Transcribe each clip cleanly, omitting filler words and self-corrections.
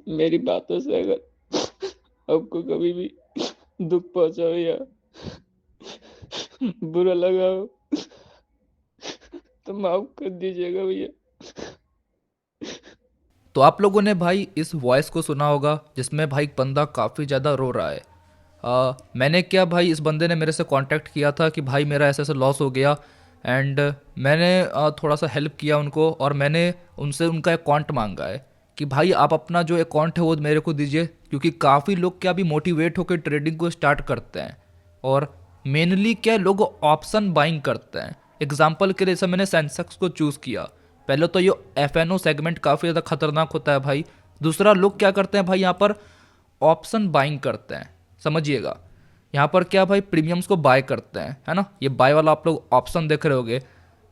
मेरी बातों से अगर आपको कभी भी दुःख पहुँचा हो या बुरा लगा हो तो माफ़ कर दीजिएगा भैया। तो आप लोगों ने भाई इस वॉइस को सुना होगा जिसमें भाई एक बंदा काफ़ी ज़्यादा रो रहा है। मैंने क्या भाई, इस बंदे ने मेरे से कांटेक्ट किया था कि भाई मेरा ऐसे ऐसे लॉस हो गया। एंड मैंने थोड़ा सा हेल्प किया उनको, और मैंने उनसे उनका अकाउंट मांगा है कि भाई आप अपना जो अकाउंट है वो मेरे को दीजिए, क्योंकि काफ़ी लोग क्या अभी मोटिवेट होकर ट्रेडिंग को स्टार्ट करते हैं। और मेनली क्या लोग ऑप्शन बाइंग करते हैं। एग्जाम्पल के लिए जैसे मैंने सेंसेक्स को चूज़ किया, पहले तो ये एफ सेगमेंट काफ़ी ज़्यादा खतरनाक होता है भाई। दूसरा, लोग क्या करते हैं भाई यहाँ पर ऑप्शन बाइंग करते हैं, समझिएगा। यहाँ पर क्या भाई प्रीमियम्स को बाय करते हैं, है ना। ये बाय वाला आप लोग ऑप्शन देख रहे होगे।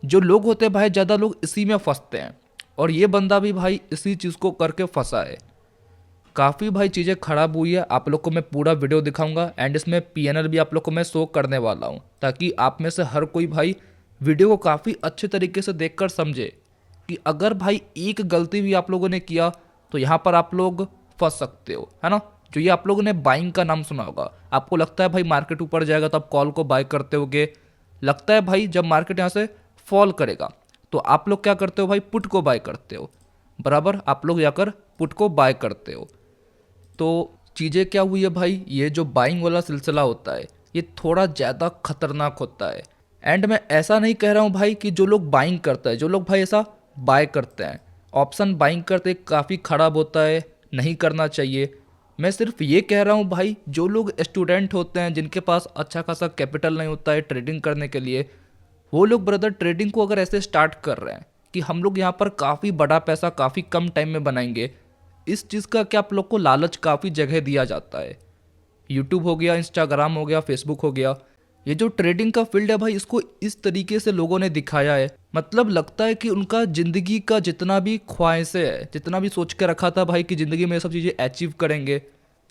जो लोग होते हैं भाई, ज़्यादा लोग इसी में फंसते हैं, और ये बंदा भी भाई इसी चीज़ को करके फंसा है। काफ़ी भाई चीज़ें खराब हुई है। आप लोग को मैं पूरा वीडियो दिखाऊंगा, एंड इसमें पीएनएल भी आप लोग को मैं शो करने वाला हूँ, ताकि आप में से हर कोई भाई वीडियो को काफ़ी अच्छे तरीके से देखकर समझे कि अगर भाई एक गलती भी आप लोगों ने किया तो यहाँ पर आप लोग फंस सकते हो, है ना। जो ये आप लोगों ने बाइंग का नाम सुना होगा, आपको लगता है भाई मार्केट ऊपर जाएगा तो आप कॉल को बाय करते होगे। लगता है भाई जब मार्केट यहाँ से फॉल करेगा तो आप लोग क्या करते हो भाई, पुट को बाय करते हो। बराबर, आप लोग जाकर पुट को बाय करते हो। तो चीज़ें क्या हुई है भाई, ये जो बाइंग वाला सिलसिला होता है ये थोड़ा ज़्यादा खतरनाक होता है। एंड मैं ऐसा नहीं कह रहा हूँ भाई कि जो लोग बाइंग करता है, जो लोग भाई ऐसा बाय करते हैं, ऑप्शन बाइंग करते काफ़ी खराब होता है, नहीं करना चाहिए। मैं सिर्फ ये कह रहा हूँ भाई, जो लोग स्टूडेंट होते हैं जिनके पास अच्छा खासा कैपिटल नहीं होता है ट्रेडिंग करने के लिए, वो लोग ब्रदर ट्रेडिंग को अगर ऐसे स्टार्ट कर रहे हैं कि हम लोग यहाँ पर काफ़ी बड़ा पैसा काफ़ी कम टाइम में बनाएंगे, इस चीज़ का क्या आप लोग को लालच काफ़ी जगह दिया जाता है। यूट्यूब हो गया, इंस्टाग्राम हो गया, फेसबुक हो गया, ये जो ट्रेडिंग का फील्ड है भाई, इसको इस तरीके से लोगों ने दिखाया है। मतलब लगता है कि उनका ज़िंदगी का जितना भी ख्वाहिशें है, जितना भी सोच के रखा था भाई कि ज़िंदगी में ये सब चीज़ें अचीव करेंगे,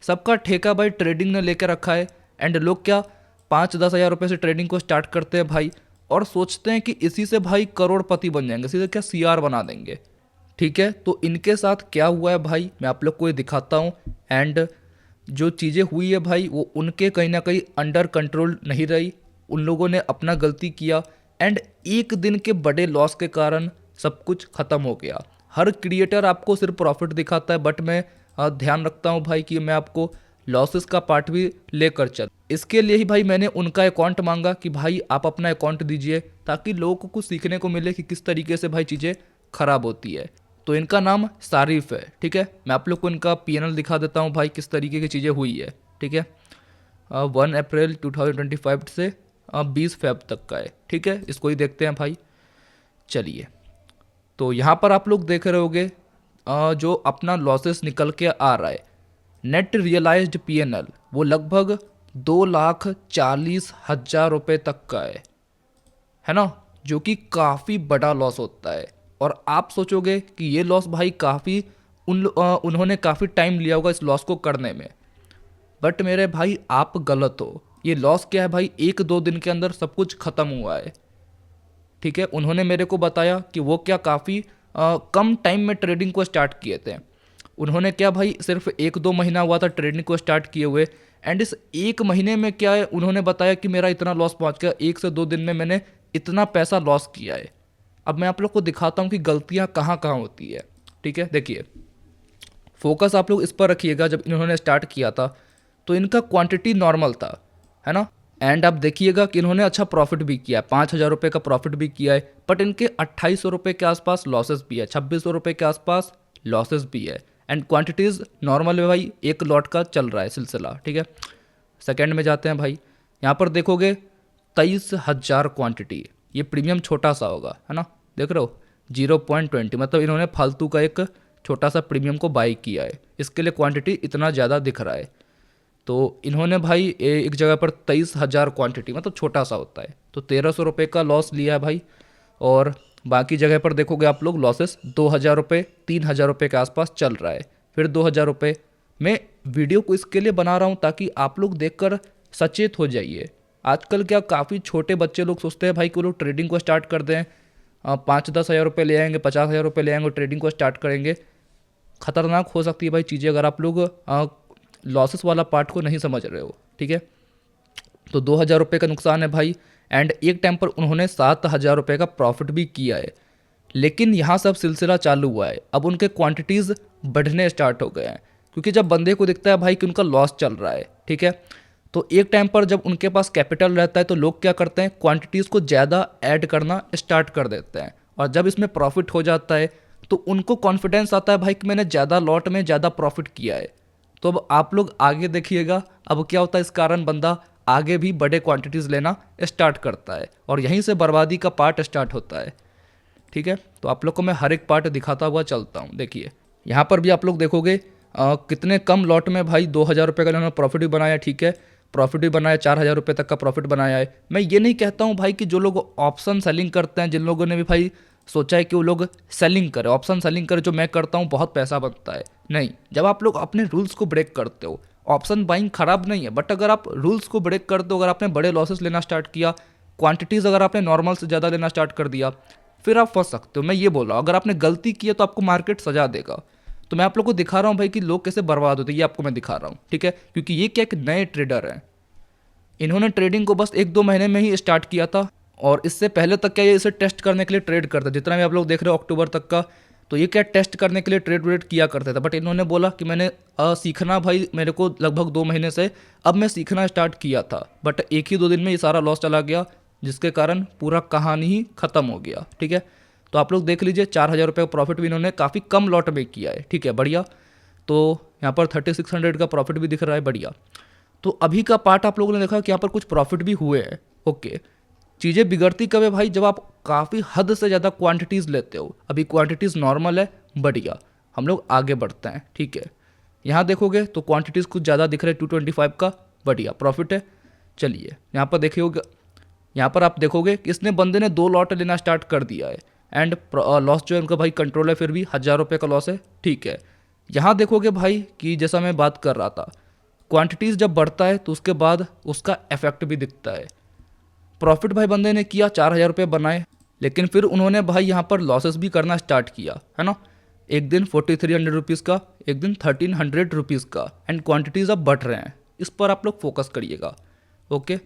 सबका ठेका भाई ट्रेडिंग ने लेकर रखा है। एंड लोग क्या 5-10 हज़ार रुपये से ट्रेडिंग को स्टार्ट करते हैं भाई, और सोचते हैं कि इसी से भाई करोड़पति बन जाएंगे, इसी से क्या सीआर बना देंगे। ठीक है, तो इनके साथ क्या हुआ है भाई, मैं आप लोग को ये दिखाता हूँ। एंड जो चीज़ें हुई है भाई, वो उनके कहीं ना कहीं अंडर कंट्रोल नहीं रही। उन लोगों ने अपना गलती किया, एंड एक दिन के बड़े लॉस के कारण सब कुछ ख़त्म हो गया। हर क्रिएटर आपको सिर्फ प्रॉफिट दिखाता है, बट मैं ध्यान रखता हूँ भाई कि मैं आपको लॉसेस का पार्ट भी लेकर चल। इसके लिए ही भाई मैंने उनका अकाउंट मांगा कि भाई आप अपना अकाउंट दीजिए, ताकि लोगों को कुछ सीखने को मिले कि किस तरीके से भाई चीज़ें खराब होती है। तो इनका नाम सारिफ है, ठीक है। मैं आप लोग को इनका पीएनएल दिखा देता हूँ भाई, किस तरीके की चीज़ें हुई है, ठीक है। 1 अप्रैल 2025 से 20 फेब तक का है, ठीक है। इसको ही देखते हैं भाई, चलिए। तो यहाँ पर आप लोग देख रहे होगे जो अपना लॉसेस निकल के आ रहा है, नेट रियलाइज्ड पीएनएल वो लगभग 2,40,000 रुपये तक का है ना। जो कि काफ़ी बड़ा लॉस होता है। और आप सोचोगे कि ये लॉस भाई काफ़ी उन्होंने काफ़ी टाइम लिया होगा इस लॉस को करने में, बट मेरे भाई आप गलत हो। ये लॉस क्या है भाई, 1-2 दिन के अंदर सब कुछ ख़त्म हुआ है, ठीक है। उन्होंने मेरे को बताया कि वो क्या काफ़ी कम टाइम में ट्रेडिंग को स्टार्ट किए थे। उन्होंने क्या भाई सिर्फ 1-2 महीना हुआ था ट्रेडिंग को स्टार्ट किए हुए, एंड इस 1 महीने में क्या है, उन्होंने बताया कि मेरा इतना लॉस पहुंच गया, 1 से 2 दिन में मैंने इतना पैसा लॉस किया है। अब मैं आप लोग को दिखाता हूँ कि गलतियाँ कहाँ कहाँ होती है, ठीक है। देखिए, फोकस आप लोग इस पर रखिएगा। जब इन्होंने स्टार्ट किया था तो इनका क्वांटिटी नॉर्मल था, है ना। एंड आप देखिएगा कि इन्होंने अच्छा प्रॉफिट भी किया है, 5,000 रुपये का प्रॉफिट भी किया है, बट इनके 2,800 रुपये के आसपास लॉसेस भी है, 2,600 रुपये के आसपास लॉसेस भी है। एंड क्वांटिटीज़ नॉर्मल है भाई, एक लॉट का चल रहा है सिलसिला, ठीक है। सेकेंड में जाते हैं भाई, यहाँ पर देखोगे 23,000 क्वांटिटी, ये प्रीमियम छोटा सा होगा, है ना। देख रहे हो 0.20, मतलब इन्होंने फालतू का एक छोटा सा प्रीमियम को बाई किया है, इसके लिए क्वांटिटी इतना ज़्यादा दिख रहा है। तो इन्होंने भाई एक जगह पर 23,000 क्वांटिटी, मतलब छोटा सा होता है, तो 1,300 रुपये का लॉस लिया है भाई। और बाकी जगह पर देखोगे आप लोग लॉसेस 2,000 रुपये, 3,000 रुपये के आसपास चल रहा है, फिर 2,000 रुपये। मैं वीडियो को इसके लिए बना रहा हूँ ताकि आप लोग देखकर सचेत हो जाइए। आजकल क्या काफ़ी छोटे बच्चे लोग सोचते हैं भाई कि वो लोग ट्रेडिंग को स्टार्ट कर दें, 5-10 हज़ार रुपये ले आएंगे, 50 हज़ार रुपये ले आएंगे, ट्रेडिंग को स्टार्ट करेंगे। खतरनाक हो सकती है भाई चीज़ें अगर आप लोग लॉसेस वाला पार्ट को नहीं समझ रहे हो, ठीक है। तो 2,000 रुपये का नुकसान है भाई, एंड एक टाइम पर उन्होंने 7,000 रुपये का प्रॉफिट भी किया है। लेकिन यहाँ से अब सिलसिला चालू हुआ है, अब उनके क्वांटिटीज़ बढ़ने स्टार्ट हो गए हैं, क्योंकि जब बंदे को दिखता है भाई कि उनका लॉस चल रहा है, ठीक है, तो एक टाइम पर जब उनके पास कैपिटल रहता है तो लोग क्या करते हैं, क्वांटिटीज़ को ज़्यादा ऐड करना स्टार्ट कर देते हैं। और जब इसमें प्रॉफिट हो जाता है तो उनको कॉन्फिडेंस आता है भाई कि मैंने ज़्यादा लॉट में ज़्यादा प्रॉफिट किया है। तो अब आप लोग आगे देखिएगा, अब क्या होता है, इस कारण बंदा आगे भी बड़े क्वांटिटीज़ लेना स्टार्ट करता है और यहीं से बर्बादी का पार्ट स्टार्ट होता है, ठीक है। तो आप लोग को मैं हर एक पार्ट दिखाता हुआ चलता हूँ। देखिए यहाँ पर भी आप लोग देखोगे कितने कम लॉट में भाई 2,000 रुपये का इन्होंने प्रॉफिट भी बनाया, ठीक है, प्रॉफिट भी बनाया, 4,000 रुपये तक का प्रॉफिट बनाया है। मैं ये नहीं कहता हूँ भाई कि जो लोग ऑप्शन सेलिंग करते हैं, जिन लोगों ने भी भाई सोचा है कि वो लोग सेलिंग करें, ऑप्शन सेलिंग करें, जो मैं करता हूँ बहुत पैसा बनता है, नहीं। जब आप लोग अपने रूल्स को ब्रेक करते हो, ऑप्शन बाइंग खराब नहीं है, बट अगर आप रूल्स को ब्रेक करते हो, अगर आपने बड़े लॉसेस लेना स्टार्ट किया, क्वांटिटीज़ अगर आपने नॉर्मल से ज़्यादा लेना स्टार्ट कर दिया, फिर आप फंस सकते हो। मैं ये बोल रहा हूँ, अगर आपने गलती की है तो आपको मार्केट सजा देगा। तो मैं आप लोग को दिखा रहा हूँ भाई कि लोग कैसे बर्बाद होते हैं, ये आपको मैं दिखा रहा हूँ, ठीक है, क्योंकि ये क्या एक नए ट्रेडर हैं, इन्होंने ट्रेडिंग को बस 1-2 महीने में ही स्टार्ट किया था, और इससे पहले तक क्या ये इसे टेस्ट करने के लिए ट्रेड करते, जितना भी आप लोग देख रहे हो अक्टूबर तक का, तो ये क्या टेस्ट करने के लिए ट्रेड व्रेड किया करते थे। बट इन्होंने बोला कि मैंने सीखना भाई, मेरे को लगभग 2 महीने से अब मैं सीखना स्टार्ट किया था, बट एक ही 2 दिन में ये सारा लॉस चला गया, जिसके कारण पूरा कहानी ही ख़त्म हो गया, ठीक है। तो आप लोग देख लीजिए 4,000 रुपये का प्रॉफिट भी इन्होंने काफ़ी कम लॉट में किया है, ठीक है, बढ़िया। तो यहाँ पर 3,600 का प्रॉफिट भी दिख रहा है, बढ़िया। तो अभी का पार्ट आप लोगों ने देखा कि यहाँ पर कुछ प्रॉफिट भी हुए हैं, ओके। चीज़ें बिगड़ती कब है भाई, जब आप काफ़ी हद से ज़्यादा क्वांटिटीज़ लेते हो। अभी क्वांटिटीज़ नॉर्मल है, बढ़िया, हम लोग आगे बढ़ते हैं, ठीक है। यहाँ देखोगे तो क्वांटिटीज़ कुछ ज़्यादा दिख रहे हैं, 225 का, बढ़िया प्रॉफिट है। चलिए यहाँ पर देखिए, यहाँ पर आप देखोगे कि इसने बंदे ने 2 लॉट लेना स्टार्ट कर दिया है, एंड लॉस जो है उनका भाई कंट्रोल है, फिर भी 1,000 रुपये का लॉस है, ठीक है। यहाँ देखोगे भाई कि जैसा मैं बात कर रहा था, क्वांटिटीज़ जब बढ़ता है तो उसके बाद उसका इफेक्ट भी दिखता है। प्रॉफिट भाई बंदे ने किया, 4,000 रुपये बनाए, लेकिन फिर उन्होंने भाई यहाँ पर लॉसेस भी करना स्टार्ट किया, है ना। एक दिन 4,300 रुपीज़ का, एक दिन 1,300 रुपीज़ का, एंड क्वांटिटीज़ अब बढ़ रहे हैं। इस पर आप लोग फोकस करिएगा, ओके।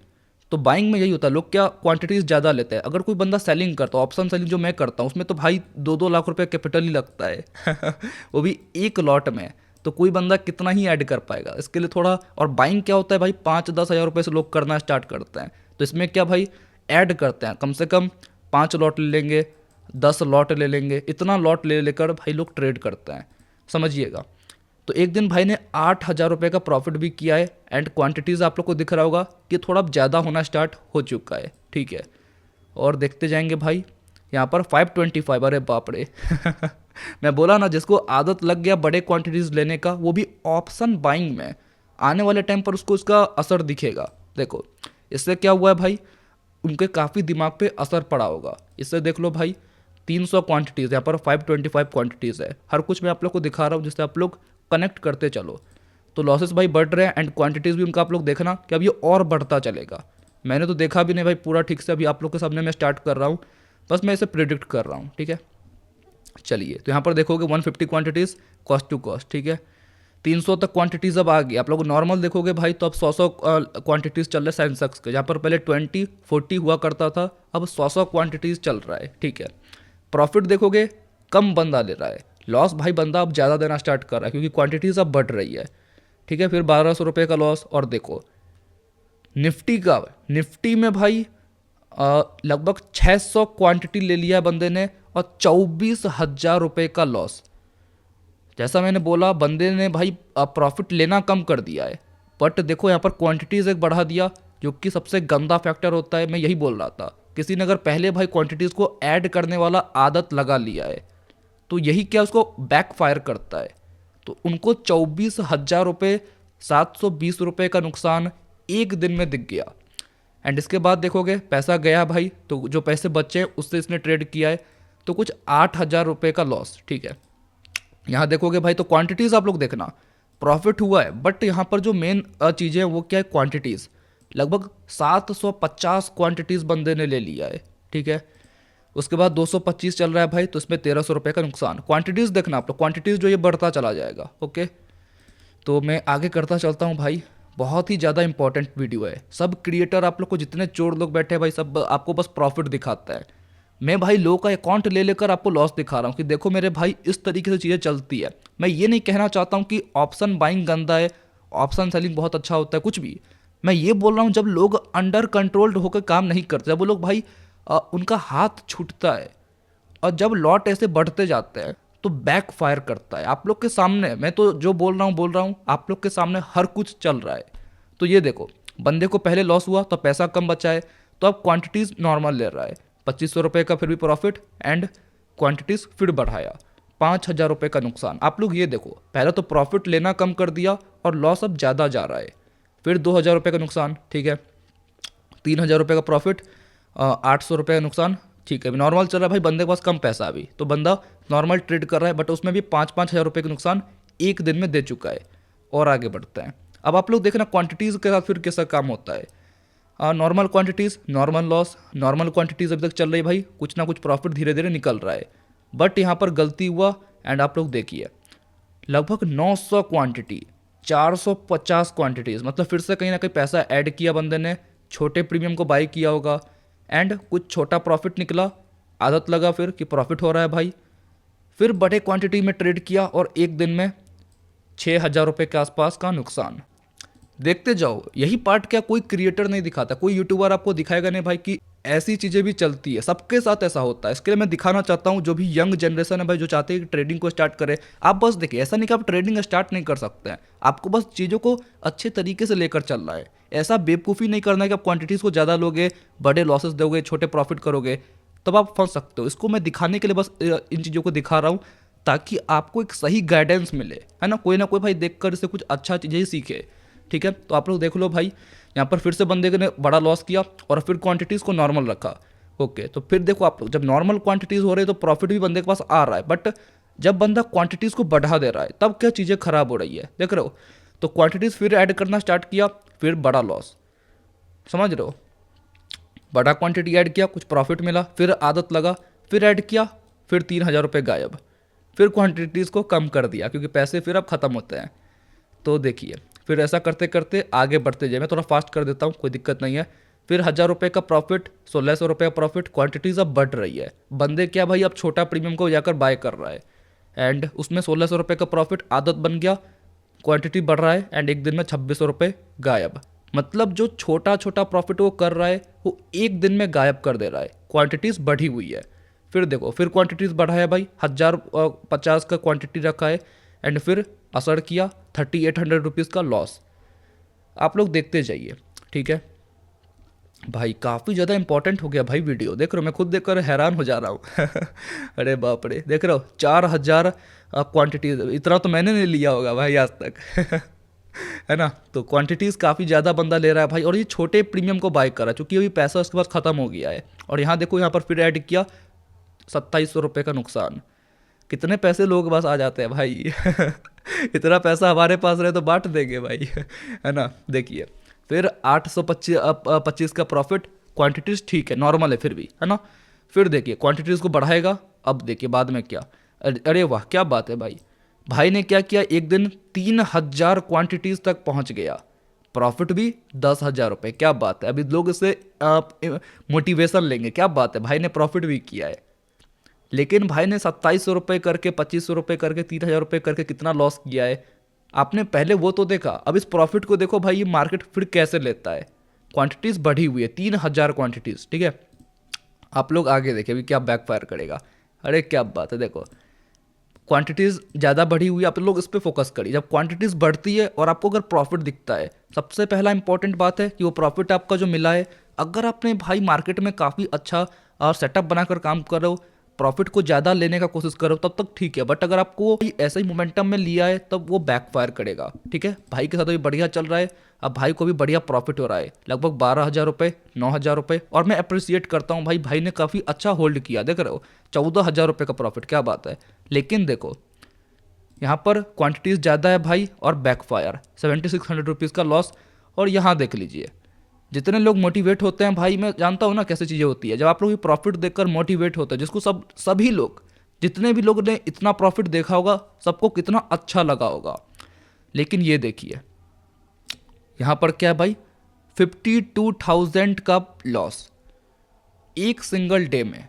तो बाइंग में यही होता है, लोग क्या क्वांटिटीज़ ज़्यादा लेते हैं। अगर कोई बंदा सेलिंग करता है, ऑप्शन सेलिंग जो मैं करता हूँ, उसमें तो भाई 2-2 लाख रुपए कैपिटल ही लगता है वो भी एक लॉट में। तो कोई बंदा कितना ही ऐड कर पाएगा, इसके लिए थोड़ा। और बाइंग क्या होता है भाई, 5-10 हज़ार रुपये से लोग करना स्टार्ट करते हैं। तो इसमें क्या भाई, ऐड करते हैं, कम से कम 5 लॉट ले लेंगे, 10 लॉट ले लेंगे, इतना लॉट ले लेकर भाई लोग ट्रेड करते हैं, समझिएगा। तो एक दिन भाई ने 8,000 रुपये का प्रॉफिट भी किया है, एंड क्वांटिटीज़ आप लोग को दिख रहा होगा कि थोड़ा ज़्यादा होना स्टार्ट हो चुका है, ठीक है। और देखते जाएंगे भाई, यहाँ पर 525, अरे बाप रे मैं बोला ना, जिसको आदत लग गया बड़े क्वांटिटीज़ लेने का, वो भी ऑप्शन बाइंग में, आने वाले टाइम पर उसको इसका असर दिखेगा। देखो इससे क्या हुआ है भाई, उनके काफ़ी दिमाग पे असर पड़ा होगा। इससे देख लो भाई, 300 क्वांटिटीज़, यहाँ पर 525 क्वांटिटीज़ है। हर कुछ मैं आप लोग को दिखा रहा हूँ जिससे आप लोग कनेक्ट करते चलो। तो लॉसेस भाई बढ़ रहे हैं, एंड क्वांटिटीज़ भी उनका आप लोग देखना कि अब ये और बढ़ता चलेगा। मैंने तो देखा भी नहीं भाई पूरा ठीक से, अभी आप लोग के सामने मैं स्टार्ट कर रहा हूँ, बस मैं इसे प्रिडिक्ट कर रहा हूँ, ठीक है। चलिए तो यहाँ पर देखोगे 150 क्वांटिटीज़ कॉस्ट टू कॉस्ट, ठीक है। 300 तक क्वांटिटीज़ अब आ गई। आप लोग नॉर्मल देखोगे भाई तो अब 100 क्वांटिटीज़ चल रहे हैं सेंसेक्स के, जहाँ पर पहले 20-40 हुआ करता था, अब 100 क्वांटिटीज़ चल रहा है, ठीक है। प्रॉफिट देखोगे कम बंदा ले रहा है, लॉस भाई बंदा अब ज़्यादा देना स्टार्ट कर रहा है, क्योंकि क्वांटिटीज़ अब बढ़ रही है, ठीक है। फिर 1,200 रुपये का लॉस। और देखो निफ्टी में भाई लगभग 600 क्वांटिटी ले लिया है बंदे ने, और 24,000 रुपये का लॉस। जैसा मैंने बोला, बंदे ने भाई प्रॉफिट लेना कम कर दिया है, बट देखो यहाँ पर क्वांटिटीज़ एक बढ़ा दिया, जो कि सबसे गंदा फैक्टर होता है। मैं यही बोल रहा था, किसी ने अगर पहले भाई क्वांटिटीज़ को ऐड करने वाला आदत लगा लिया है, तो यही क्या उसको बैक फायर करता है। तो उनको 24,000 रुपये, 720 रुपये का नुकसान एक दिन में दिख गया। एंड इसके बाद देखोगे पैसा गया भाई, तो जो पैसे बचे उससे इसने ट्रेड किया है, तो कुछ 8,000 रुपये का लॉस, ठीक है। यहाँ देखोगे भाई तो क्वांटिटीज़ आप लोग देखना, प्रॉफिट हुआ है, बट यहाँ पर जो मेन चीज़ें हैं वो क्या है, क्वांटिटीज़। लगभग 750 क्वांटिटीज़ बंदे ने ले लिया है, ठीक है। उसके बाद 225 चल रहा है भाई, तो इसमें 1300 रुपये का नुकसान। क्वांटिटीज़ देखना आप लोग, क्वांटिटीज़ जो ये बढ़ता चला जाएगा। ओके, तो मैं आगे करता चलता हूँ भाई। बहुत ही ज़्यादा इंपॉर्टेंट वीडियो है। सब क्रिएटर आप लोग को जितने चोर लोग बैठे हैं भाई, सब आपको बस प्रॉफिट दिखाता है। मैं भाई लोगों का अकाउंट ले लेकर आपको लॉस दिखा रहा हूँ कि देखो मेरे भाई इस तरीके से चीज़ें चलती है। मैं ये नहीं कहना चाहता हूँ कि ऑप्शन बाइंग गंदा है, ऑप्शन सेलिंग बहुत अच्छा होता है, कुछ भी। मैं ये बोल रहा हूँ जब लोग अंडर कंट्रोल्ड होकर काम नहीं करते, जब वो लोग भाई उनका हाथ छूटता है और जब लॉट ऐसे बढ़ते जाते हैं तो बैक फायर करता है। आप लोग के सामने मैं तो जो बोल रहा हूँ आप लोग के सामने हर कुछ चल रहा है। तो ये देखो, बंदे को पहले लॉस हुआ तो पैसा कम बचा है, तो अब क्वांटिटीज़ नॉर्मल ले रहा है, 2500 रुपये का फिर भी प्रॉफिट, एंड क्वांटिटीज़ फिर बढ़ाया, 5000 रुपये का नुकसान। आप लोग ये देखो, पहले तो प्रॉफिट लेना कम कर दिया और लॉस अब ज़्यादा जा रहा है, फिर 2000 रुपये का नुकसान, ठीक है, 3000 रुपये का प्रॉफिट, 800 रुपये का नुकसान, ठीक है। अभी नॉर्मल चल रहा है भाई, बंदे के पास कम पैसा अभी, तो बंदा नॉर्मल ट्रेड कर रहा है, बट उसमें भी 5-5 हज़ार रुपये का नुकसान एक दिन में दे चुका है। और आगे बढ़ते हैं। अब आप लोग देखना क्वांटिटीज़ के साथ फिर कैसा काम होता है। Normal quantities normal loss, normal quantities अभी तक चल रही है भाई, कुछ ना कुछ प्रॉफिट धीरे धीरे निकल रहा है। बट यहाँ पर गलती हुआ, एंड आप लोग देखिए लगभग 900 क्वांटिटी, 450 क्वांटिटीज़, मतलब फिर से कहीं ना कहीं पैसा ऐड किया बंदे ने, छोटे प्रीमियम को बाई किया होगा, एंड कुछ छोटा प्रॉफिट निकला, आदत लगा फिर कि प्रॉफिट हो रहा है भाई, फिर बड़े क्वांटिटी में ट्रेड किया और एक दिन में 6000 रुपये के आसपास का नुकसान। देखते जाओ, यही पार्ट क्या कोई क्रिएटर नहीं दिखाता, कोई यूट्यूबर आपको दिखाएगा नहीं भाई कि ऐसी चीज़ें भी चलती है, सबके साथ ऐसा होता है। इसके लिए मैं दिखाना चाहता हूँ जो भी यंग जनरेशन है भाई, जो चाहते हैं कि ट्रेडिंग को स्टार्ट करे, आप बस देखिए, ऐसा नहीं कि आप ट्रेडिंग स्टार्ट नहीं कर सकते हैं, आपको बस चीज़ों को अच्छे तरीके से लेकर चलना है। ऐसा बेवकूफ़ी नहीं करना है कि आप क्वांटिटीज़ को ज़्यादा लोगे, बड़े लॉसेस दोगे, छोटे प्रॉफिट करोगे, तब आप फंस सकते हो। इसको मैं दिखाने के लिए बस इन चीज़ों को दिखा रहा हूँ, ताकि आपको एक सही गाइडेंस मिले, है ना कोई भाई देखकर इससे कुछ अच्छा चीज़ें ही सीखे, ठीक है। तो आप लोग देख लो भाई, यहाँ पर फिर से बंदे ने बड़ा लॉस किया और फिर क्वांटिटीज़ को नॉर्मल रखा। ओके, तो फिर देखो आप लोग, जब नॉर्मल क्वांटिटीज़ हो रही है तो प्रॉफिट भी बंदे के पास आ रहा है, बट जब बंदा क्वांटिटीज़ को बढ़ा दे रहा है तब क्या चीज़ें खराब हो रही है, देख रहे हो। तो क्वांटिटीज़ फिर ऐड करना स्टार्ट किया, फिर बड़ा लॉस, समझ रहे हो। बड़ा क्वांटिटी ऐड किया, कुछ प्रॉफिट मिला, फिर आदत लगा, फिर ऐड किया, फिर 3000 रुपये गायब, फिर क्वांटिटीज़ को कम कर दिया क्योंकि पैसे फिर अब ख़त्म होते हैं। तो देखिए, फिर ऐसा करते करते आगे बढ़ते जाए, मैं थोड़ा फास्ट कर देता हूँ, कोई दिक्कत नहीं है। फिर 1000 रुपये का प्रॉफिट, 1600 रुपये का प्रॉफिट, क्वांटिटीज़ अब बढ़ रही है, बंदे क्या भाई अब छोटा प्रीमियम को जाकर बाय कर रहा है, एंड उसमें 1600 रुपये का प्रॉफिट, आदत बन गया, क्वांटिटी बढ़ रहा है, एंड एक दिन में 2600 रुपये गायब। मतलब जो छोटा छोटा प्रॉफिट वो कर रहा है वो एक दिन में गायब कर दे रहा है, क्वांटिटीज़ बढ़ी हुई है। फिर देखो, फिर क्वांटिटीज़ बढ़ा है भाई, 1050 का क्वांटिटी रखा है, एंड फिर असर किया 3800 रुपीज़ का लॉस। आप लोग देखते जाइए, ठीक है भाई। काफ़ी ज़्यादा इंपॉर्टेंट हो गया भाई वीडियो, देख रहे हो, मैं खुद देखकर हैरान हो जा रहा हूँ अरे बाप रे, देख रहे हो 4000 क्वांटिटीज, इतना तो मैंने नहीं लिया होगा भाई आज तक है ना। तो क्वांटिटीज़ काफ़ी ज़्यादा बंदा ले रहा है भाई, और ये छोटे प्रीमियम को बाय कर रहा है क्योंकि अभी पैसा उसके पास ख़त्म हो गया है। और यहाँ देखो, यहाँ पर फिर ऐड किया 2700 रुपये का नुकसान। कितने पैसे लोग बस आ जाते हैं भाई इतना पैसा हमारे पास रहे तो बांट देंगे भाई है ना। देखिए, फिर 825 का प्रॉफिट, क्वांटिटीज़ ठीक है, नॉर्मल है फिर भी, है ना। फिर देखिए क्वांटिटीज़ को बढ़ाएगा, अब देखिए बाद में क्या, अरे वाह क्या बात है भाई। भाई ने क्या किया, एक दिन 3000 क्वांटिटीज़ तक पहुंच गया, प्रॉफिट भी 10,000 रुपये, क्या बात है। अभी लोग इससे मोटिवेशन लेंगे, क्या बात है, भाई ने प्रॉफिट भी किया है। लेकिन भाई ने 2700 रुपये करके, 2500 रुपये करके, 3000 रुपये करके कितना लॉस किया है आपने पहले वो तो देखा। अब इस प्रॉफिट को देखो भाई, ये मार्केट फिर कैसे लेता है। क्वांटिटीज़ बढ़ी हुई है, 3000 क्वांटिटीज़, ठीक है। आप लोग आगे देखिए अभी क्या बैकफायर करेगा। अरे क्या बात है, देखो क्वांटिटीज़ ज़्यादा बढ़ी हुई है, आप लोग इस पर फोकस करिए। जब क्वांटिटीज़ बढ़ती है और आपको अगर प्रॉफिट दिखता है, सबसे पहला इंपॉर्टेंट बात है कि वो प्रॉफिट आपका जो मिला है, अगर आपने भाई मार्केट में काफ़ी अच्छा सेटअप बनाकर काम कर रहे हो, प्रॉफिट को ज़्यादा लेने का कोशिश करो, तब तक ठीक है। बट अगर आपको ऐसा ही मोमेंटम में लिया है तब वो बैकफायर करेगा, ठीक है। भाई के साथ अभी बढ़िया चल रहा है, अब भाई को भी बढ़िया प्रॉफिट हो रहा है, लगभग 12,000 रुपये, 9,000 रुपये। और मैं अप्रिसिएट करता हूँ भाई ने काफ़ी अच्छा होल्ड किया, देख रहे हो 14,000 रुपये का प्रॉफिट, क्या बात है। लेकिन देखो यहाँ पर क्वांटिटीज़ ज़्यादा है भाई और बैकफायर 7600 रुपीज़ का लॉस। और यहाँ देख लीजिए जितने लोग मोटिवेट होते हैं भाई, मैं जानता हूँ ना कैसे चीज़ें होती है, जब आप लोग ये प्रॉफिट देखकर मोटिवेट होते हैं, जिसको सभी लोग, जितने भी लोग ने इतना प्रॉफिट देखा होगा, सबको कितना अच्छा लगा होगा। लेकिन ये देखिए यहाँ पर क्या है भाई, 52,000 का लॉस एक सिंगल डे में।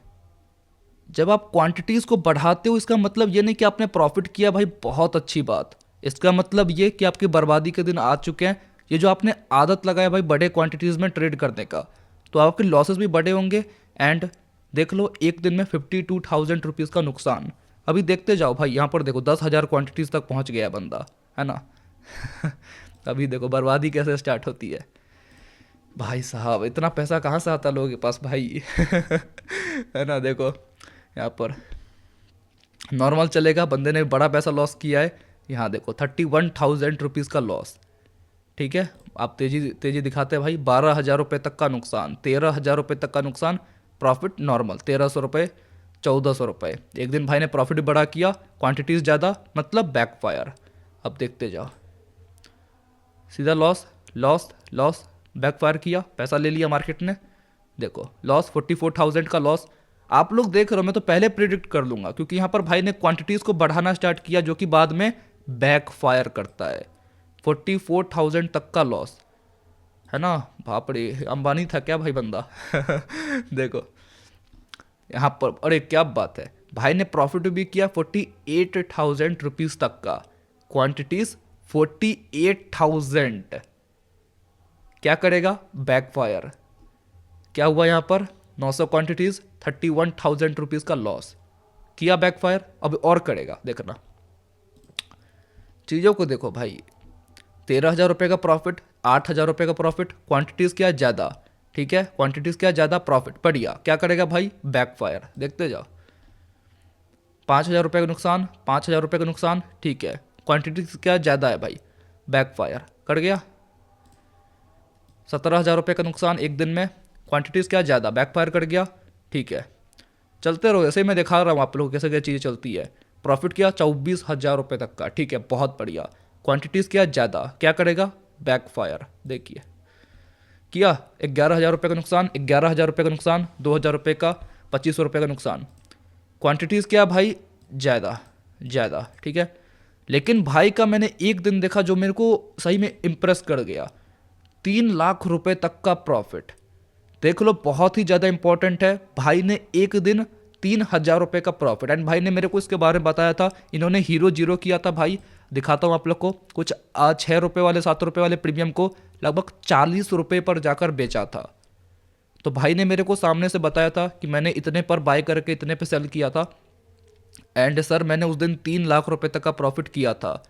जब आप क्वांटिटीज़ को बढ़ाते हो, इसका मतलब ये नहीं कि आपने प्रॉफिट किया भाई, बहुत अच्छी बात। इसका मतलब ये कि आपकी बर्बादी के दिन आ चुके हैं। ये जो आपने आदत लगाया भाई बड़े क्वांटिटीज़ में ट्रेड करने का, तो आपके लॉसेस भी बड़े होंगे। एंड देख लो एक दिन में 52,000 रुपीज़ का नुकसान। अभी देखते जाओ भाई, यहाँ पर देखो 10,000 क्वांटिटीज़ तक पहुँच गया बंदा, है ना। अभी देखो बर्बादी कैसे स्टार्ट होती है। भाई साहब इतना पैसा कहाँ से आता लोगों के पास भाई। है ना, देखो यहाँ पर नॉर्मल चलेगा, बंदे ने बड़ा पैसा लॉस किया है। यहाँ देखो 31,000 रुपीज़ का लॉस, ठीक है। आप तेजी तेजी दिखाते हैं भाई, 12,000 रुपये तक का नुकसान, 13,000 रुपये तक का नुकसान। प्रॉफिट नॉर्मल 1,300 रुपये, 1,400 रुपये। एक दिन भाई ने प्रॉफिट बड़ा किया, क्वांटिटीज़ ज़्यादा, मतलब बैकफायर। अब देखते जाओ, सीधा लॉस लॉस लॉस, बैकफायर किया, पैसा ले लिया मार्केट ने। देखो लॉस 44,000 का लॉस। आप लोग देख रहे हो, मैं तो पहले प्रिडिक्ट कर लूँगा, क्योंकि यहाँ पर भाई ने क्वांटिटीज़ को बढ़ाना स्टार्ट किया, जो कि बाद में बैकफायर करता है। 44,000 तक का लॉस, है ना। बाप रे, अंबानी था क्या भाई बंदा। देखो यहाँ पर, अरे क्या बात है, भाई ने प्रॉफिट भी किया 48,000 रुपीज़ तक का, क्वांटिटीज़ 48,000। क्या करेगा, बैकफायर। क्या हुआ यहाँ पर, 900 क्वांटिटीज़, 31,000 रुपीज़ का लॉस किया, बैकफायर। अब और करेगा, देखना चीज़ों को देखो भाई। 13,000 रुपये का प्रॉफिट, 8,000 रुपये का प्रॉफिट, क्वांटिटीज़ क्या ज़्यादा, ठीक है, क्वांटिटीज़ क्या ज़्यादा, प्रॉफिट बढ़िया। क्या करेगा भाई, बैकफायर। देखते जाओ, 5,000 रुपये का नुकसान, 5,000 रुपये का नुकसान, ठीक है, क्वांटिटीज़ क्या ज़्यादा है भाई, बैकफायर कर गया। 17,000 रुपये का नुकसान एक दिन में, क्वांटिटीज़ क्या ज़्यादा, बैकफायर कर गया, ठीक है। चलते रहो, ऐसे ही मैं दिखा रहा हूँ आप लोगों को कैसे क्या चीज़ें चलती है। प्रॉफिट किया 24,000 रुपये तक का, ठीक है, बहुत बढ़िया। क्वांटिटीज़ क्या ज़्यादा, क्या करेगा, बैकफायर। देखिए किया 11,000 रुपये का नुकसान, 11,000 रुपये का नुकसान, 2,000 रुपये का, 2,500 रुपये का नुकसान। क्वांटिटीज़ क्या भाई, ज़्यादा ज़्यादा, ठीक है। लेकिन भाई का मैंने एक दिन देखा जो मेरे को सही में इम्प्रेस कर गया, 3 लाख रुपए तक का प्रॉफिट। देख लो, बहुत ही ज़्यादा इंपॉर्टेंट है। भाई ने एक दिन 3,000 रुपये का प्रॉफिट, एंड भाई ने मेरे को इसके बारे में बताया था। इन्होंने हीरो जीरो किया था भाई, दिखाता हूँ आप लोग को। कुछ 6 रुपये वाले, 7 रुपये वाले प्रीमियम को लगभग 40 रुपये पर जाकर बेचा था। तो भाई ने मेरे को सामने से बताया था कि मैंने इतने पर बाय करके इतने पे सेल किया था। एंड सर मैंने उस दिन 3 लाख रुपए तक का प्रॉफिट किया था।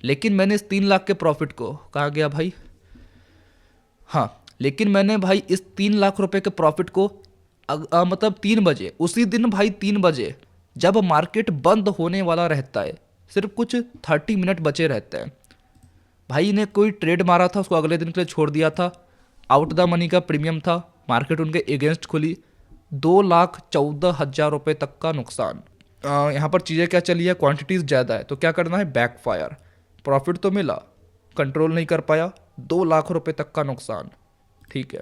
लेकिन मैंने इस 3 लाख के प्रॉफिट को, कहाँ गया भाई, हाँ, लेकिन मैंने भाई इस 3 लाख रुपए के प्रॉफिट को मतलब 3 बजे, उसी दिन भाई 3 बजे, जब मार्केट बंद होने वाला रहता है, सिर्फ कुछ 30 मिनट बचे रहते हैं, भाई ने कोई ट्रेड मारा था, उसको अगले दिन के लिए छोड़ दिया था। आउट द मनी का प्रीमियम था, मार्केट उनके अगेंस्ट खुली, 2,14,000 रुपये तक का नुकसान। यहाँ पर चीज़ें क्या चली है, क्वांटिटीज़ ज़्यादा है तो क्या करना है, बैकफायर। प्रॉफिट तो मिला, कंट्रोल नहीं कर पाया, 2 लाख रुपये तक का नुकसान, ठीक है।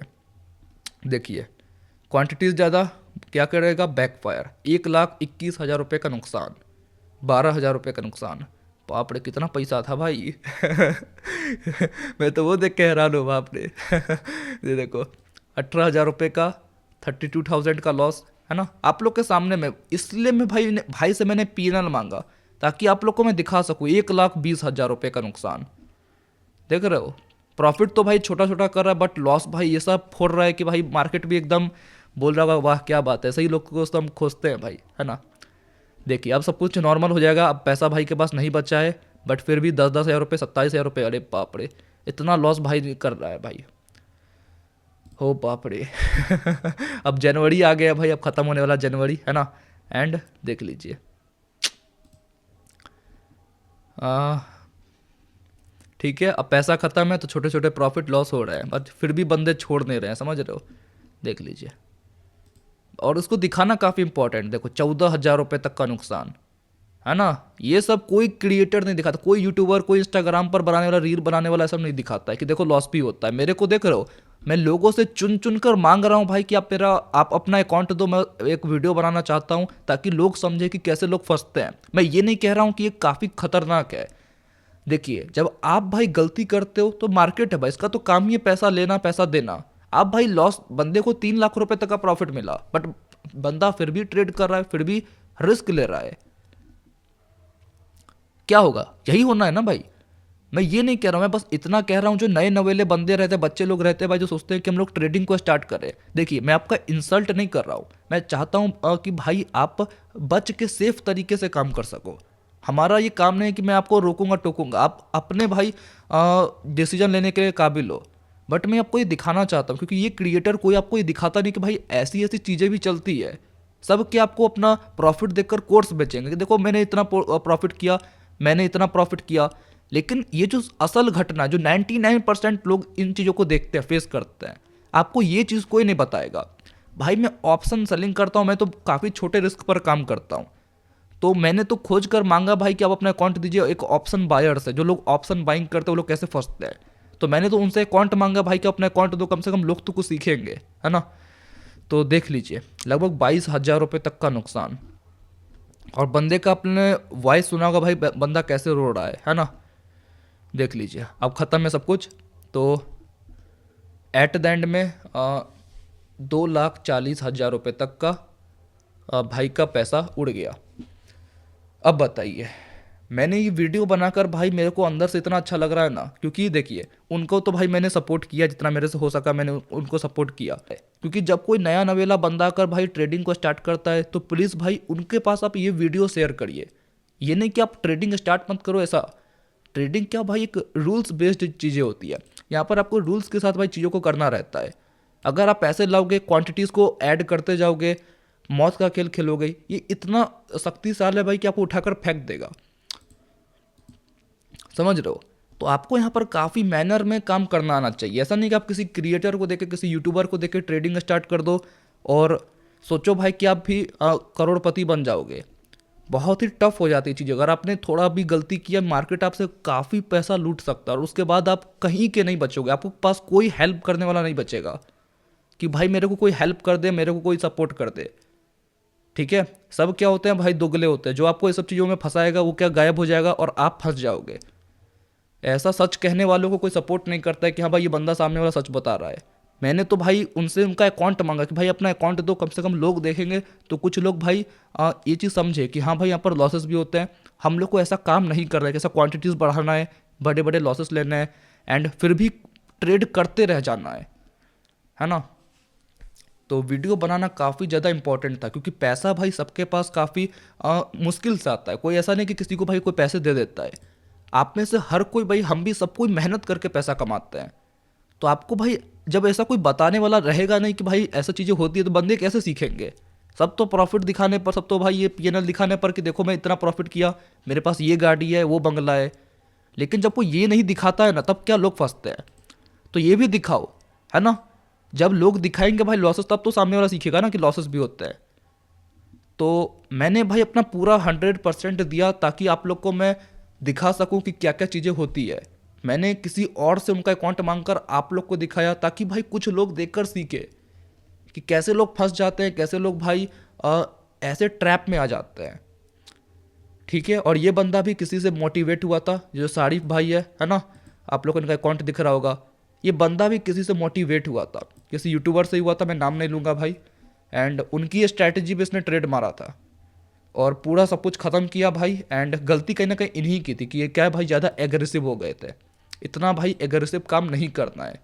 देखिए क्वांटिटीज़ ज़्यादा, क्या करेगा, बैकफायर। 1,21,000 रुपये का नुकसान, 12,000 रुपये का नुकसान। बाप रे, कितना पैसा था भाई। मैं तो वो देख के हैरान हूँ, बाप रे। ये देखो 18,000 रुपये का, 32,000 का लॉस, है ना, आप लोग के सामने में। इसलिए मैं भाई से मैंने पीएनएल मांगा, ताकि आप लोग को मैं दिखा सकूँ। 1,20,000 रुपये का नुकसान, देख रहे हो। प्रॉफिट तो भाई छोटा छोटा कर रहा है, बट लॉस भाई ये सब फोड़ रहा है कि भाई मार्केट भी एकदम बोल रहा होगा वाह क्या बात है, सही लोग को तो हम खोजते हैं भाई, है ना। देखिए अब सब कुछ नॉर्मल हो जाएगा। अब पैसा भाई के पास नहीं बचा है, बट फिर भी 10,000 रुपये, 27,000 रुपये, अरे बाप रे, इतना लॉस भाई कर रहा है भाई, हो बाप रे। अब जनवरी आ गया भाई, अब ख़त्म होने वाला जनवरी, है ना। एंड देख लीजिए, ठीक है, अब पैसा ख़त्म है तो छोटे छोटे प्रॉफिट लॉस हो रहे हैं, बट फिर भी बंदे छोड़ नहीं रहे हैं, समझ रहे हो। देख लीजिए, और उसको दिखाना काफ़ी इंपॉर्टेंट। देखो 14,000 रुपये तक का नुकसान, है ना। ये सब कोई क्रिएटर नहीं दिखाता, कोई यूट्यूबर, कोई इंस्टाग्राम पर बनाने वाला, रील बनाने वाला, सब नहीं दिखाता है कि देखो लॉस भी होता है। मेरे को देख रहे हो, मैं लोगों से चुन चुन कर मांग रहा हूँ भाई कि आप अपना अकाउंट दो, मैं एक वीडियो बनाना चाहता हूँ ताकि लोग समझे कि कैसे लोग फंसते हैं। मैं ये नहीं कह रहा हूँ कि ये काफ़ी खतरनाक है। देखिए, जब आप भाई गलती करते हो तो मार्केट है भाई, इसका तो काम ही है पैसा लेना पैसा देना। आप भाई लॉस, बंदे को 3 लाख रुपए तक का प्रॉफिट मिला, बट बंदा फिर भी ट्रेड कर रहा है, फिर भी रिस्क ले रहा है। क्या होगा? यही होना है ना भाई। मैं ये नहीं कह रहा हूँ, मैं बस इतना कह रहा हूँ जो नए नवेले बंदे रहते हैं, बच्चे लोग रहते हैं भाई, जो सोचते हैं कि हम लोग ट्रेडिंग को स्टार्ट करें। देखिए, मैं आपका इंसल्ट नहीं कर रहा हूँ, मैं चाहता हूँ कि भाई आप बच के सेफ तरीके से काम कर सको। हमारा ये काम नहीं है कि मैं आपको रोकूंगा टोकूंगा, आप अपने भाई डिसीजन लेने के लिए काबिल हो। बट मैं आपको ये दिखाना चाहता हूँ, क्योंकि ये क्रिएटर कोई आपको ये दिखाता नहीं कि भाई ऐसी ऐसी चीज़ें भी चलती है। सब के आपको अपना प्रॉफिट देखकर कोर्स बेचेंगे कि देखो मैंने इतना प्रॉफिट किया, मैंने इतना प्रॉफिट किया। लेकिन ये जो असल घटना, जो 99% लोग इन चीज़ों को देखते हैं, फेस करते हैं, आपको ये चीज़ कोई नहीं बताएगा। भाई मैं ऑप्शन सेलिंग करता हूँ, मैं तो काफ़ी छोटे रिस्क पर काम करता हूँ। तो मैंने तो खोज कर मांगा भाई कि आप अपना अकाउंट दीजिए एक ऑप्शन बायर से, जो लोग ऑप्शन बाइंग करते हैं वो लोग कैसे फंसते हैं। तो मैंने तो उनसे अकाउंट मांगा भाई कि अपना अकाउंट दो, कम से कम लोग तो कुछ सीखेंगे, है ना। तो देख लीजिए, लगभग 22,000 रुपये तक का नुकसान। और बंदे का आपने वॉइस सुना होगा भाई, बंदा कैसे रो रहा है ना। देख लीजिए, अब ख़त्म है सब कुछ। तो एट द एंड में 2,40,000 रुपये तक का भाई का पैसा उड़ गया। अब बताइए, मैंने ये वीडियो बनाकर भाई मेरे को अंदर से इतना अच्छा लग रहा है ना, क्योंकि देखिए उनको तो भाई मैंने सपोर्ट किया, जितना मेरे से हो सका मैंने उनको सपोर्ट किया है। क्योंकि जब कोई नया नवेला बंदा आकर भाई ट्रेडिंग को स्टार्ट करता है, तो प्लीज़ भाई उनके पास आप ये वीडियो शेयर करिए। ये नहीं कि आप ट्रेडिंग स्टार्ट मत करो, ऐसा ट्रेडिंग क्या भाई, एक रूल्स बेस्ड चीज़ें होती है। यहाँ पर आपको रूल्स के साथ भाई चीज़ों को करना रहता है। अगर आप पैसे लाओगे, क्वांटिटीज़ को ऐड करते जाओगे, मौत का खेल खेलोगे, ये इतना शक्तिशाली है भाई कि आपको उठाकर फेंक देगा। समझ रहे हो। तो आपको यहाँ पर काफ़ी मैनर में काम करना आना चाहिए। ऐसा नहीं कि आप किसी क्रिएटर को देखे, किसी यूट्यूबर को देखे ट्रेडिंग स्टार्ट कर दो और सोचो भाई कि आप भी करोड़पति बन जाओगे। बहुत ही टफ हो जाती है चीज़। अगर आपने थोड़ा भी गलती किया, मार्केट आपसे काफ़ी पैसा लूट सकता है और उसके बाद आप कहीं के नहीं बचोगे। आपको पास कोई हेल्प करने वाला नहीं बचेगा कि भाई मेरे को कोई हेल्प कर दे, मेरे को कोई सपोर्ट कर दे। ठीक है, सब क्या होते हैं भाई, दुगले होते हैं। जो आपको ये सब चीज़ों में फंसाएगा वो क्या, गायब हो जाएगा और आप फंस जाओगे। ऐसा सच कहने वालों को कोई सपोर्ट नहीं करता है कि हाँ भाई ये बंदा सामने वाला सच बता रहा है। मैंने तो भाई उनसे उनका अकाउंट मांगा कि भाई अपना अकाउंट दो, कम से कम लोग देखेंगे तो कुछ लोग भाई ये चीज़ समझे कि हाँ भाई यहाँ पर लॉसेस भी होते हैं। हम लोग को ऐसा काम नहीं कर रहा है कि ऐसा क्वांटिटीज़ बढ़ाना है, बड़े बड़े लॉसेस लेना है एंड फिर भी ट्रेड करते रह जाना है ना। तो वीडियो बनाना काफ़ी ज़्यादा इंपॉर्टेंट था, क्योंकि पैसा भाई सबके पास काफ़ी मुश्किल से आता है। कोई ऐसा नहीं कि किसी को भाई कोई पैसे दे देता है। आप में से हर कोई भाई, हम भी सब कोई मेहनत करके पैसा कमाते हैं। तो आपको भाई जब ऐसा कोई बताने वाला रहेगा नहीं कि भाई ऐसा चीज़ें होती है, तो बंदे कैसे सीखेंगे। सब तो प्रॉफिट दिखाने पर, सब तो भाई ये पीएनएल दिखाने पर कि देखो मैं इतना प्रॉफिट किया, मेरे पास ये गाड़ी है, वो बंगला है। लेकिन जब कोई ये नहीं दिखाता है ना, तब क्या लोग फंसते हैं। तो ये भी दिखाओ, है ना। जब लोग दिखाएंगे भाई लॉसेस, तब तो सामने वाला सीखेगा ना कि लॉसेस भी होते हैं। तो मैंने भाई अपना पूरा 100% दिया ताकि आप लोग को मैं दिखा सकूं कि क्या क्या चीज़ें होती है। मैंने किसी और से उनका अकाउंट मांगकर आप लोग को दिखाया ताकि भाई कुछ लोग देखकर सीखे कि कैसे लोग फंस जाते हैं, कैसे लोग भाई ऐसे ट्रैप में आ जाते हैं। ठीक है, और ये बंदा भी किसी से मोटिवेट हुआ था, जो सारिफ भाई है ना। आप लोग को इनका अकाउंट दिख रहा होगा। ये बंदा भी किसी से मोटिवेट हुआ था, किसी यूट्यूबर से हुआ था, मैं नाम नहीं लूँगा भाई। एंड उनकी स्ट्रैटेजी भी इसने ट्रेड मारा था और पूरा सब कुछ ख़त्म किया भाई। एंड गलती कहीं ना कहीं इन्हीं की थी कि ये क्या भाई ज़्यादा एग्रेसिव हो गए थे। इतना भाई एग्रेसिव काम नहीं करना है।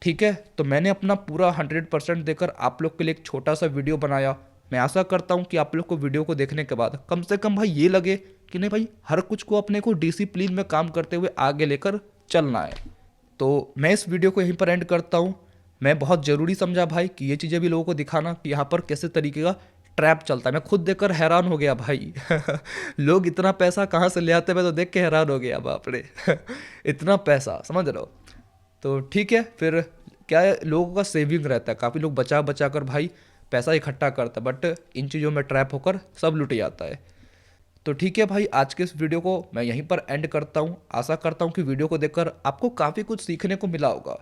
ठीक है, तो मैंने अपना पूरा 100% देकर आप लोग के लिए एक छोटा सा वीडियो बनाया। मैं आशा करता हूँ कि आप लोग को वीडियो को देखने के बाद कम से कम भाई ये लगे कि नहीं भाई, हर कुछ को अपने को डिसिप्लिन में काम करते हुए आगे लेकर चलना है। तो मैं इस वीडियो को यहीं पर एंड करता हूँ। मैं बहुत ज़रूरी समझा भाई कि ये चीज़ें भी लोगों को दिखाना कि यहाँ पर कैसे तरीके का ट्रैप चलता है। मैं खुद देखकर हैरान हो गया भाई लोग इतना पैसा कहाँ से ले आते हैं, मैं तो देख के हैरान हो गया बाप रे इतना पैसा, समझ रहे हो। तो ठीक है, फिर क्या है, लोगों का सेविंग रहता है, काफ़ी लोग बचा बचा कर भाई पैसा इकट्ठा करता है, बट इन चीज़ों में ट्रैप होकर सब लुट जाता है। तो ठीक है भाई, आज के इस वीडियो को मैं यहीं पर एंड करता हूँ। आशा करता हूँ कि वीडियो को देखकर आपको काफ़ी कुछ सीखने को मिला होगा।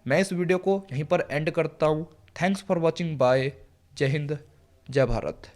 मैं इस वीडियो को यहीं पर एंड करता हूँ। थैंक्स फॉर वॉचिंग, बाय, जय हिंद, जय भारत।